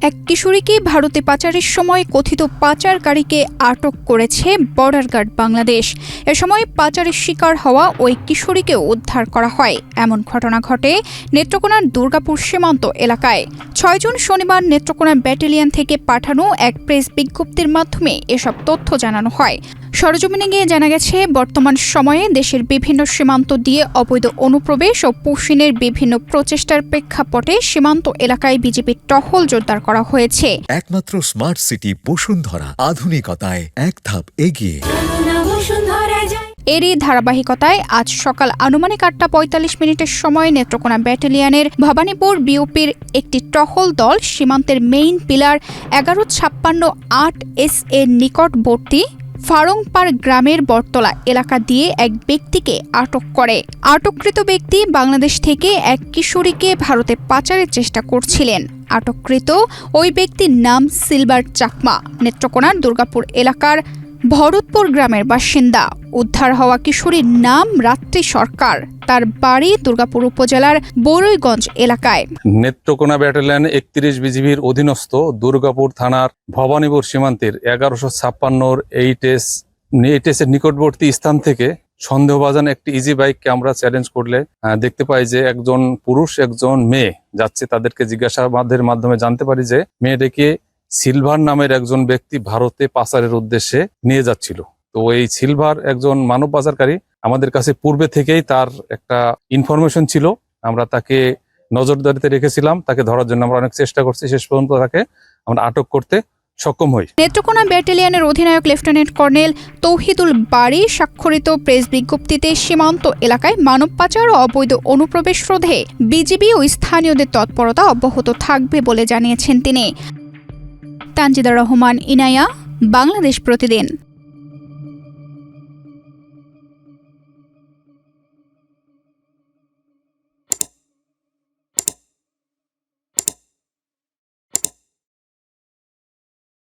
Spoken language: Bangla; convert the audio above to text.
এক কিশোরীকে ভারতে পাচারের সময় কথিত পাচারকারীকে আটক করেছে বর্ডার গার্ড বাংলাদেশ। এ সময় পাচারের শিকার হওয়া ওই কিশোরীকে উদ্ধার করা হয়। এমন ঘটনা ঘটে নেত্রকোনার দুর্গাপুর সীমান্ত এলাকায়। ৬ জুন শনিবার নেত্রকোনা ব্যাটালিয়ন থেকে পাঠানো এক প্রেস বিজ্ঞপ্তির মাধ্যমে এসব তথ্য জানানো হয়। সরেজমিনে গিয়ে জানা গেছে, বর্তমান সময়ে দেশের বিভিন্ন সীমান্ত দিয়ে অবৈধ অনুপ্রবেশ ও পুশিনের বিভিন্ন প্রচেষ্টার প্রেক্ষাপটে সীমান্ত এলাকায় বিজেপির টহল জোরদার করা হয়েছে। একমাত্র স্মার্ট সিটি বসুন্ধরা, আধুনিকতায় এক ধাপ এগিয়ে। এরই ধারাবাহিকতায় আজ সকাল আনুমানিক ৮টা ৪৫ মিনিটের সময় নেত্রকোনা ব্যাটালিয়নের ভবানীপুর বিওপির একটি টহল দল সীমান্তের মেইন পিলার ১১৫৬ 8 এর নিকটবর্তী ফারংপাড় গ্রামের বটতলা এলাকা দিয়ে এক ব্যক্তিকে আটক করে। আটককৃত ব্যক্তি বাংলাদেশ থেকে এক কিশোরীকে ভারতে পাচারের চেষ্টা করছিলেন। আটককৃত ওই ব্যক্তির নাম সিলভার চাকমা, নেত্রকোনার দুর্গাপুর এলাকার ভরতপুর গ্রামের বাসিন্দা। উদ্ধার হওয়া কিশোরীর নাম রাত্রি সরকার, তার বাড়ি দুর্গাপুর উপজেলার বরৈগঞ্জ এলাকায়। নেত্রকোনা ব্যাটালিয়ন ৩১ বিজিবির অধীনস্থ দুর্গাপুর থানার ভবানীপুর সীমান্তের ১১৫৬ 8 এর নিকটবর্তী স্থান থেকে সন্দেহভাজন একটি ইজি বাইককে আমরা চ্যালেঞ্জ করলে দেখতে পাই যে একজন পুরুষ একজন মেয়ে যাচ্ছে। তাদেরকে জিজ্ঞাসাবাদের মাধ্যমে জানতে পারি যে মেয়েটিকে সিলভার নামের একজন ব্যক্তি ভারতে পাচারের উদ্দেশ্যে নিয়ে যাচ্ছিল। তো এই সিলভার একজন মানব পাচারকারী, আমাদের কাছে পূর্বে থেকেই তার একটা ইনফরমেশন ছিল। আমরা তাকে নজরদারিতে রেখেছিলাম, তাকে ধরার জন্য আমরা অনেক চেষ্টা করছি। শেষ পর্যন্ত তাকে আমরা আটক করতে সক্ষম হই। নেত্রকোনা ব্যাটালিয়নের অধিনায়ক লেফটেন্যান্ট কর্নেল তৌহিদুল বারী স্বাক্ষরিত প্রেস বিজ্ঞপ্তিতে সীমান্ত এলাকায় মানব পাচার ও অবৈধ অনুপ্রবেশ রোধে বিজিবি ও স্থানীয়দের তৎপরতা অব্যাহত থাকবে বলে জানিয়েছেন তিনি। তানজিদা রহমান, ইনায়া, বাংলাদেশ প্রতিদিন।